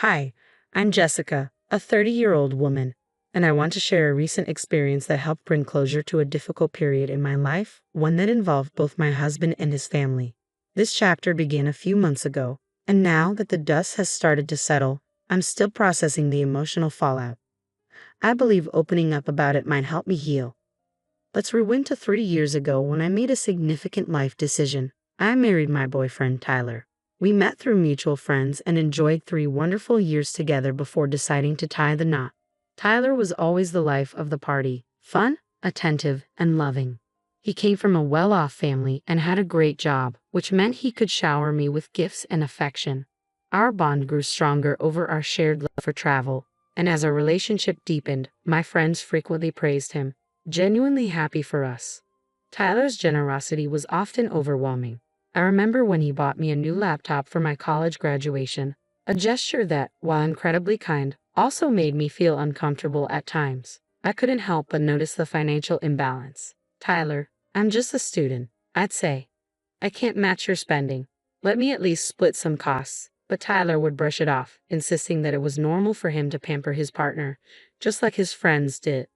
Hi, I'm Jessica, a 30-year-old woman, and I want to share a recent experience that helped bring closure to a difficult period in my life, one that involved both my husband and his family. This chapter began a few months ago, and now that the dust has started to settle, I'm still processing the emotional fallout. I believe opening up about it might help me heal. Let's rewind to 3 years ago when I made a significant life decision. I married my boyfriend, Tyler. We met through mutual friends and enjoyed 3 wonderful years together before deciding to tie the knot. Tyler was always the life of the party, fun, attentive, and loving. He came from a well-off family and had a great job, which meant he could shower me with gifts and affection. Our bond grew stronger over our shared love for travel, and as our relationship deepened, my friends frequently praised him, genuinely happy for us. Tyler's generosity was often overwhelming. I remember when he bought me a new laptop for my college graduation, a gesture that, while incredibly kind, also made me feel uncomfortable at times. I couldn't help but notice the financial imbalance. Tyler, I'm just a student, I'd say. I can't match your spending. Let me at least split some costs. But Tyler would brush it off, insisting that it was normal for him to pamper his partner, just like his friends did.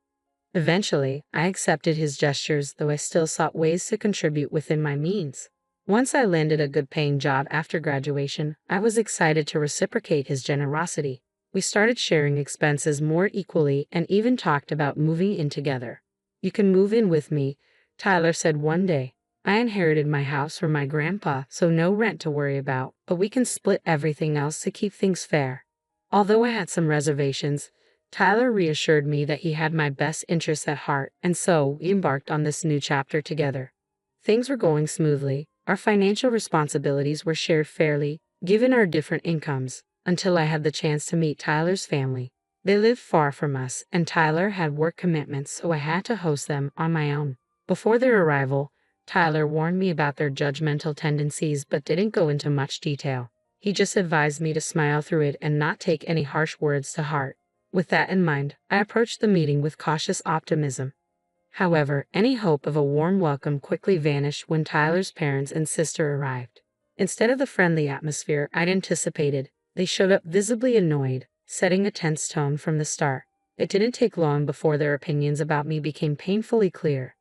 Eventually, I accepted his gestures, though I still sought ways to contribute within my means. Once I landed a good-paying job after graduation, I was excited to reciprocate his generosity. We started sharing expenses more equally and even talked about moving in together. "You can move in with me," Tyler said one day. "I inherited my house from my grandpa, so no rent to worry about, but we can split everything else to keep things fair." Although I had some reservations, Tyler reassured me that he had my best interests at heart, and so we embarked on this new chapter together. Things were going smoothly. Our financial responsibilities were shared fairly, given our different incomes, until I had the chance to meet Tyler's family. They lived far from us, and Tyler had work commitments, so I had to host them on my own. Before their arrival, Tyler warned me about their judgmental tendencies but didn't go into much detail. He just advised me to smile through it and not take any harsh words to heart. With that in mind, I approached the meeting with cautious optimism. However, any hope of a warm welcome quickly vanished when Tyler's parents and sister arrived. Instead of the friendly atmosphere I'd anticipated, they showed up visibly annoyed, setting a tense tone from the start. It didn't take long before their opinions about me became painfully clear.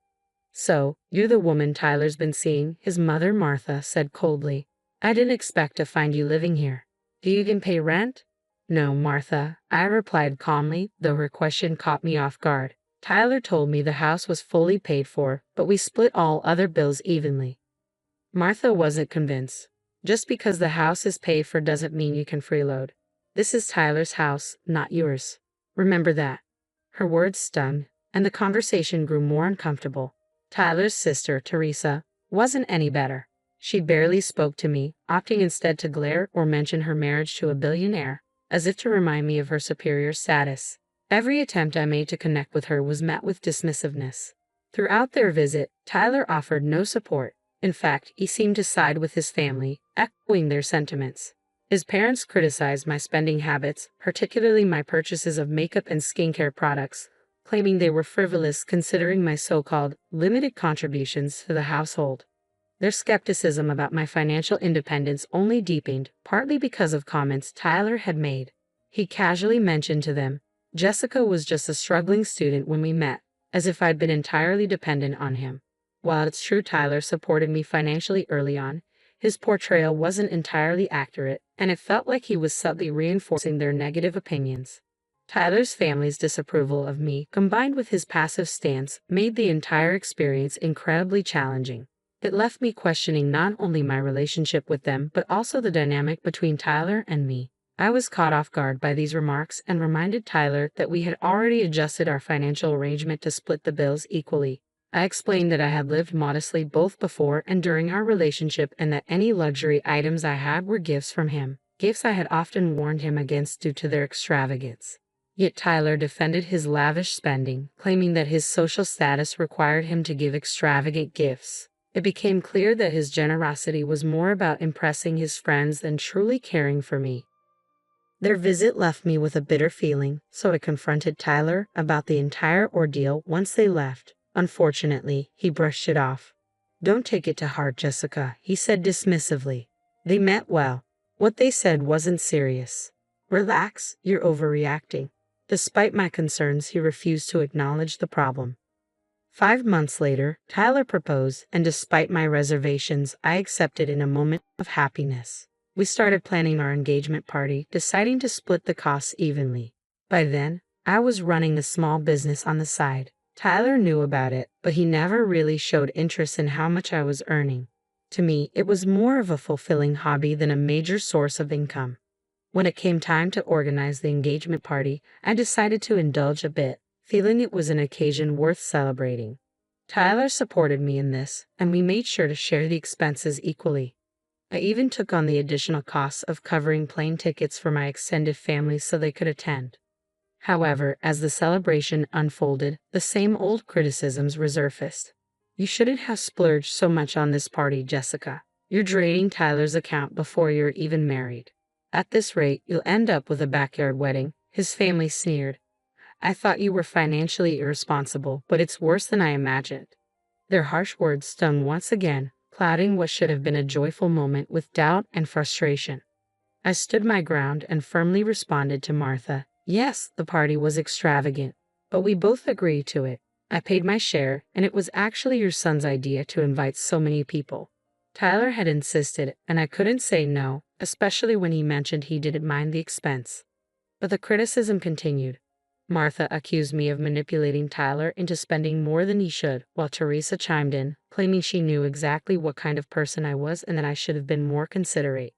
"So, you're the woman Tyler's been seeing," his mother Martha said coldly. "I didn't expect to find you living here. Do you even pay rent?" "No, Martha," I replied calmly, though her question caught me off guard. "Tyler told me the house was fully paid for, but we split all other bills evenly." Martha wasn't convinced. "Just because the house is paid for doesn't mean you can freeload. This is Tyler's house, not yours. Remember that." Her words stung, and the conversation grew more uncomfortable. Tyler's sister, Teresa, wasn't any better. She barely spoke to me, opting instead to glare or mention her marriage to a billionaire, as if to remind me of her superior status. Every attempt I made to connect with her was met with dismissiveness. Throughout their visit, Tyler offered no support. In fact, he seemed to side with his family, echoing their sentiments. His parents criticized my spending habits, particularly my purchases of makeup and skincare products, claiming they were frivolous considering my so-called limited contributions to the household. Their skepticism about my financial independence only deepened, partly because of comments Tyler had made. He casually mentioned to them, "Jessica was just a struggling student when we met," as if I'd been entirely dependent on him. While it's true Tyler supported me financially early on, his portrayal wasn't entirely accurate, and it felt like he was subtly reinforcing their negative opinions. Tyler's family's disapproval of me, combined with his passive stance, made the entire experience incredibly challenging. It left me questioning not only my relationship with them but also the dynamic between Tyler and me. I was caught off guard by these remarks and reminded Tyler that we had already adjusted our financial arrangement to split the bills equally. I explained that I had lived modestly both before and during our relationship and that any luxury items I had were gifts from him, gifts I had often warned him against due to their extravagance. Yet Tyler defended his lavish spending, claiming that his social status required him to give extravagant gifts. It became clear that his generosity was more about impressing his friends than truly caring for me. Their visit left me with a bitter feeling, so I confronted Tyler about the entire ordeal once they left. Unfortunately, he brushed it off. "Don't take it to heart, Jessica," he said dismissively. "They meant well. What they said wasn't serious." "Relax, you're overreacting." Despite my concerns, he refused to acknowledge the problem. 5 months later, Tyler proposed, and despite my reservations, I accepted in a moment of happiness. We started planning our engagement party, deciding to split the costs evenly. By then, I was running a small business on the side. Tyler knew about it, but he never really showed interest in how much I was earning. To me, it was more of a fulfilling hobby than a major source of income. When it came time to organize the engagement party, I decided to indulge a bit, feeling it was an occasion worth celebrating. Tyler supported me in this, and we made sure to share the expenses equally. I even took on the additional costs of covering plane tickets for my extended family so they could attend. However, as the celebration unfolded, the same old criticisms resurfaced. "You shouldn't have splurged so much on this party, Jessica. You're draining Tyler's account before you're even married. At this rate, you'll end up with a backyard wedding," his family sneered. "I thought you were financially irresponsible, but it's worse than I imagined." Their harsh words stung once again, clouding what should have been a joyful moment with doubt and frustration. I stood my ground and firmly responded to Martha. "Yes, the party was extravagant, but we both agreed to it. I paid my share, and it was actually your son's idea to invite so many people." Tyler had insisted, and I couldn't say no, especially when he mentioned he didn't mind the expense. But the criticism continued. Martha accused me of manipulating Tyler into spending more than he should, while Teresa chimed in, claiming she knew exactly what kind of person I was and that I should have been more considerate.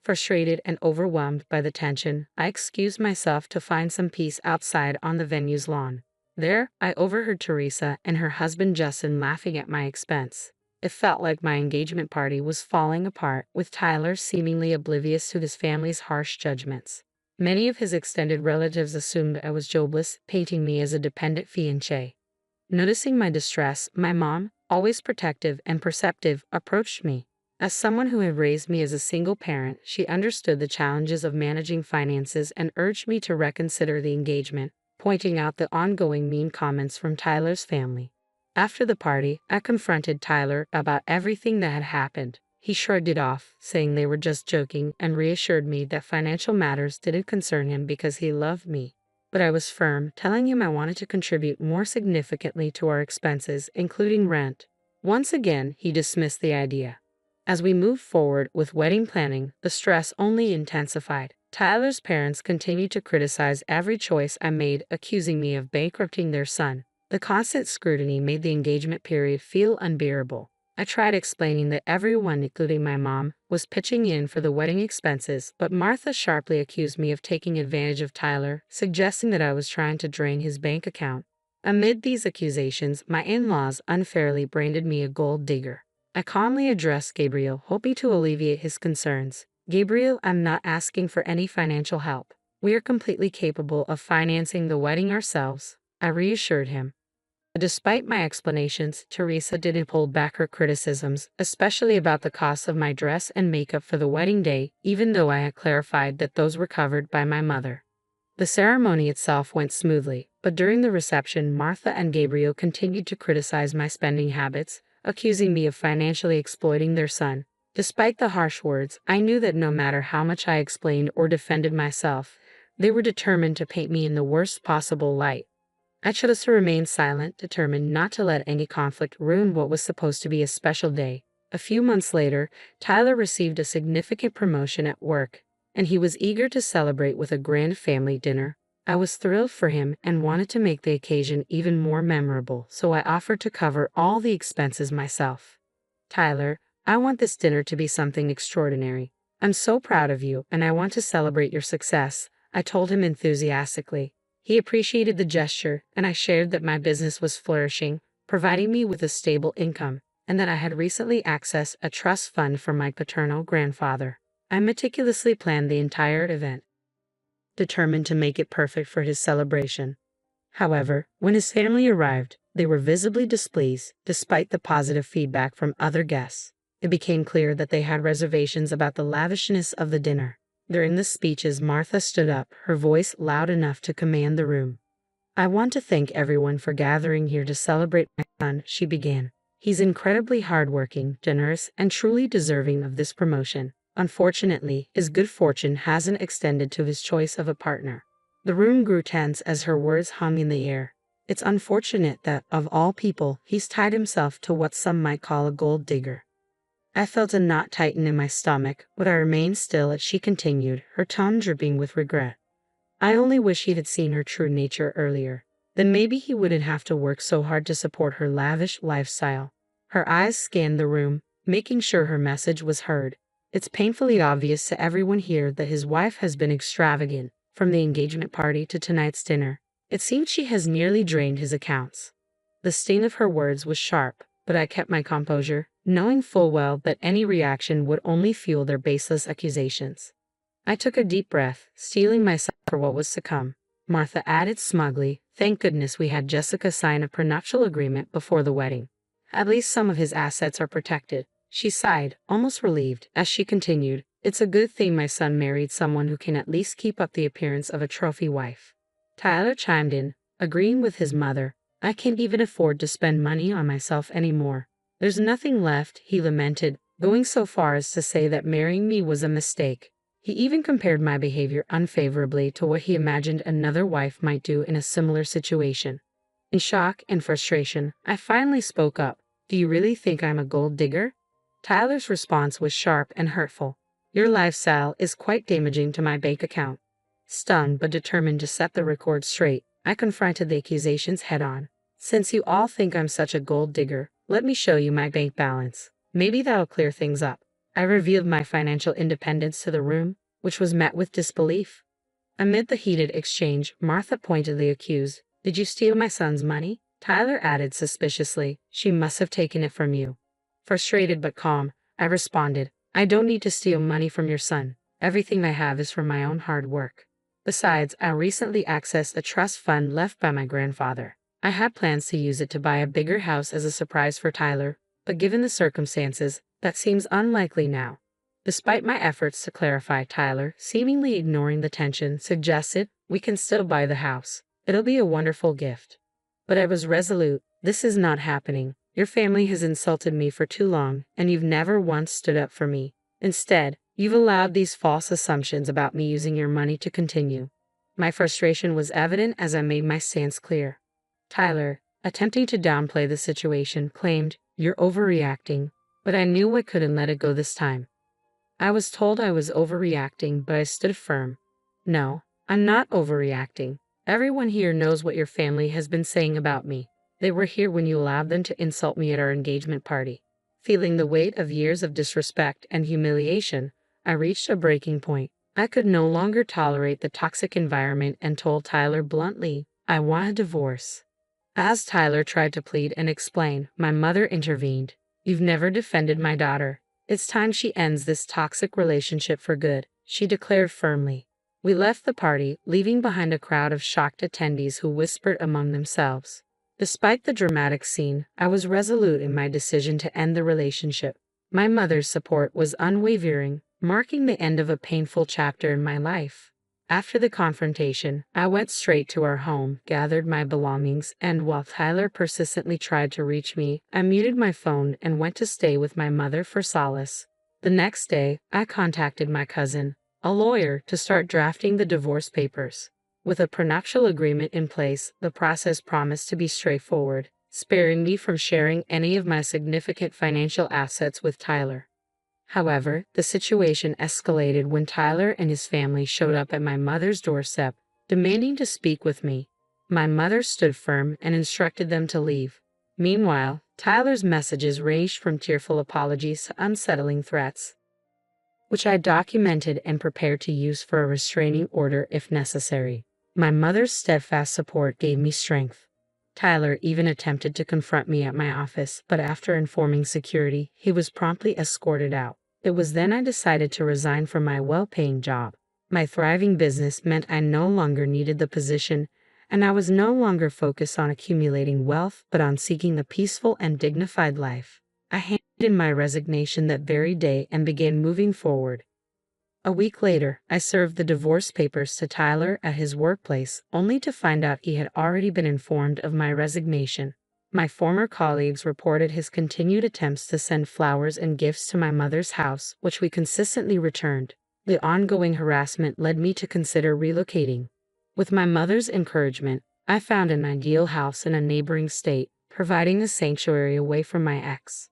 Frustrated and overwhelmed by the tension, I excused myself to find some peace outside on the venue's lawn. There, I overheard Teresa and her husband Justin laughing at my expense. It felt like my engagement party was falling apart, with Tyler seemingly oblivious to his family's harsh judgments. Many of his extended relatives assumed I was jobless, painting me as a dependent fiancé. Noticing my distress, my mom, always protective and perceptive, approached me. As someone who had raised me as a single parent, she understood the challenges of managing finances and urged me to reconsider the engagement, pointing out the ongoing mean comments from Tyler's family. After the party, I confronted Tyler about everything that had happened. He shrugged it off, saying they were just joking, and reassured me that financial matters didn't concern him because he loved me. But I was firm, telling him I wanted to contribute more significantly to our expenses, including rent. Once again, he dismissed the idea. As we moved forward with wedding planning, the stress only intensified. Tyler's parents continued to criticize every choice I made, accusing me of bankrupting their son. The constant scrutiny made the engagement period feel unbearable. I tried explaining that everyone, including my mom, was pitching in for the wedding expenses, but Martha sharply accused me of taking advantage of Tyler, suggesting that I was trying to drain his bank account. Amid these accusations, my in-laws unfairly branded me a gold digger. I calmly addressed Gabriel, hoping to alleviate his concerns. "Gabriel, I'm not asking for any financial help. We are completely capable of financing the wedding ourselves," I reassured him. Despite my explanations, Teresa didn't hold back her criticisms, especially about the cost of my dress and makeup for the wedding day, even though I had clarified that those were covered by my mother. The ceremony itself went smoothly, but during the reception, Martha and Gabriel continued to criticize my spending habits, accusing me of financially exploiting their son. Despite the harsh words, I knew that no matter how much I explained or defended myself, they were determined to paint me in the worst possible light. I chose to remain silent, determined not to let any conflict ruin what was supposed to be a special day. A few months later, Tyler received a significant promotion at work, and he was eager to celebrate with a grand family dinner. I was thrilled for him and wanted to make the occasion even more memorable, so I offered to cover all the expenses myself. "Tyler, I want this dinner to be something extraordinary. I'm so proud of you, and I want to celebrate your success," I told him enthusiastically. He appreciated the gesture, and I shared that my business was flourishing, providing me with a stable income, and that I had recently accessed a trust fund from my paternal grandfather. I meticulously planned the entire event, determined to make it perfect for his celebration. However, when his family arrived, they were visibly displeased, despite the positive feedback from other guests. It became clear that they had reservations about the lavishness of the dinner. During the speeches, Martha stood up, her voice loud enough to command the room. "I want to thank everyone for gathering here to celebrate my son," she began. "He's incredibly hardworking, generous, and truly deserving of this promotion. Unfortunately, his good fortune hasn't extended to his choice of a partner. The room grew tense as her words hung in the air. It's unfortunate that, of all people, he's tied himself to what some might call a gold digger. I felt a knot tighten in my stomach, but I remained still as she continued, her tone dripping with regret. I only wish he'd seen her true nature earlier. Then maybe he wouldn't have to work so hard to support her lavish lifestyle. Her eyes scanned the room, making sure her message was heard. It's painfully obvious to everyone here that his wife has been extravagant, from the engagement party to tonight's dinner. It seems she has nearly drained his accounts. The sting of her words was sharp, but I kept my composure, knowing full well that any reaction would only fuel their baseless accusations. I took a deep breath, steeling myself for what was to come. Martha added smugly, "Thank goodness we had Jessica sign a prenuptial agreement before the wedding. At least some of his assets are protected." She sighed, almost relieved, as she continued, "It's a good thing my son married someone who can at least keep up the appearance of a trophy wife." Tyler chimed in, agreeing with his mother. "I can't even afford to spend money on myself anymore. There's nothing left," he lamented, going so far as to say that marrying me was a mistake. He even compared my behavior unfavorably to what he imagined another wife might do in a similar situation. In shock and frustration, I finally spoke up. "Do you really think I'm a gold digger?" Tyler's response was sharp and hurtful. "Your lifestyle is quite damaging to my bank account." Stung but determined to set the record straight, I confronted the accusations head-on. "Since you all think I'm such a gold digger, let me show you my bank balance. Maybe that'll clear things up." I revealed my financial independence to the room, which was met with disbelief. Amid the heated exchange, Martha pointedly accused, "Did you steal my son's money?" Tyler added suspiciously, "She must have taken it from you." Frustrated but calm, I responded, "I don't need to steal money from your son. Everything I have is from my own hard work. Besides, I recently accessed a trust fund left by my grandfather. I had plans to use it to buy a bigger house as a surprise for Tyler, but given the circumstances, that seems unlikely now." Despite my efforts to clarify, Tyler, seemingly ignoring the tension, suggested, "We can still buy the house. It'll be a wonderful gift." But I was resolute. "This is not happening. Your family has insulted me for too long, and you've never once stood up for me. Instead, you've allowed these false assumptions about me using your money to continue." My frustration was evident as I made my stance clear. Tyler, attempting to downplay the situation, claimed, "You're overreacting." But I knew I couldn't let it go this time. I was told I was overreacting, but I stood firm. "No, I'm not overreacting. Everyone here knows what your family has been saying about me. They were here when you allowed them to insult me at our engagement party." Feeling the weight of years of disrespect and humiliation, I reached a breaking point. I could no longer tolerate the toxic environment and told Tyler bluntly, "I want a divorce." As Tyler tried to plead and explain, my mother intervened. "You've never defended my daughter. It's time she ends this toxic relationship for good," she declared firmly. We left the party, leaving behind a crowd of shocked attendees who whispered among themselves. Despite the dramatic scene, I was resolute in my decision to end the relationship. My mother's support was unwavering, marking the end of a painful chapter in my life. After the confrontation, I went straight to our home, gathered my belongings, and while Tyler persistently tried to reach me, I muted my phone and went to stay with my mother for solace. The next day, I contacted my cousin, a lawyer, to start drafting the divorce papers. With a prenuptial agreement in place, the process promised to be straightforward, sparing me from sharing any of my significant financial assets with Tyler. However, the situation escalated when Tyler and his family showed up at my mother's doorstep, demanding to speak with me. My mother stood firm and instructed them to leave. Meanwhile, Tyler's messages ranged from tearful apologies to unsettling threats, which I documented and prepared to use for a restraining order if necessary. My mother's steadfast support gave me strength. Tyler even attempted to confront me at my office, but after informing security, he was promptly escorted out. It was then I decided to resign from my well-paying job. My thriving business meant I no longer needed the position, and I was no longer focused on accumulating wealth but on seeking a peaceful and dignified life. I handed in my resignation that very day and began moving forward. A week later, I served the divorce papers to Tyler at his workplace, only to find out he had already been informed of my resignation. My former colleagues reported his continued attempts to send flowers and gifts to my mother's house, which we consistently returned. The ongoing harassment led me to consider relocating. With my mother's encouragement, I found an ideal house in a neighboring state, providing a sanctuary away from my ex.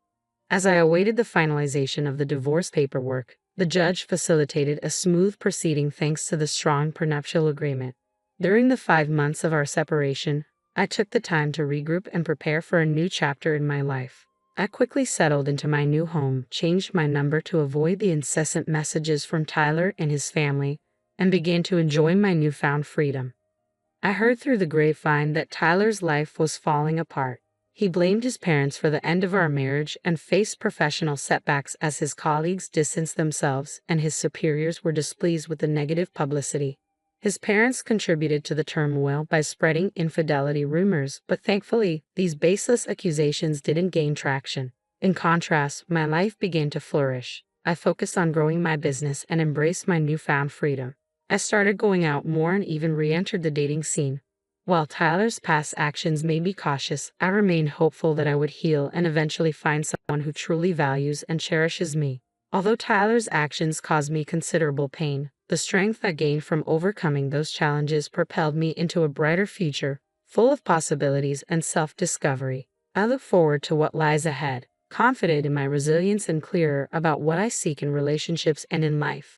As I awaited the finalization of the divorce paperwork, the judge facilitated a smooth proceeding thanks to the strong prenuptial agreement. During the 5 months of our separation, I took the time to regroup and prepare for a new chapter in my life. I quickly settled into my new home, changed my number to avoid the incessant messages from Tyler and his family, and began to enjoy my newfound freedom. I heard through the grapevine that Tyler's life was falling apart. He blamed his parents for the end of our marriage and faced professional setbacks as his colleagues distanced themselves and his superiors were displeased with the negative publicity. His parents contributed to the turmoil by spreading infidelity rumors, but thankfully, these baseless accusations didn't gain traction. In contrast, my life began to flourish. I focused on growing my business and embraced my newfound freedom. I started going out more and even re-entered the dating scene. While Tyler's past actions made me cautious, I remained hopeful that I would heal and eventually find someone who truly values and cherishes me. Although Tyler's actions caused me considerable pain, the strength I gained from overcoming those challenges propelled me into a brighter future, full of possibilities and self-discovery. I look forward to what lies ahead, confident in my resilience and clearer about what I seek in relationships and in life.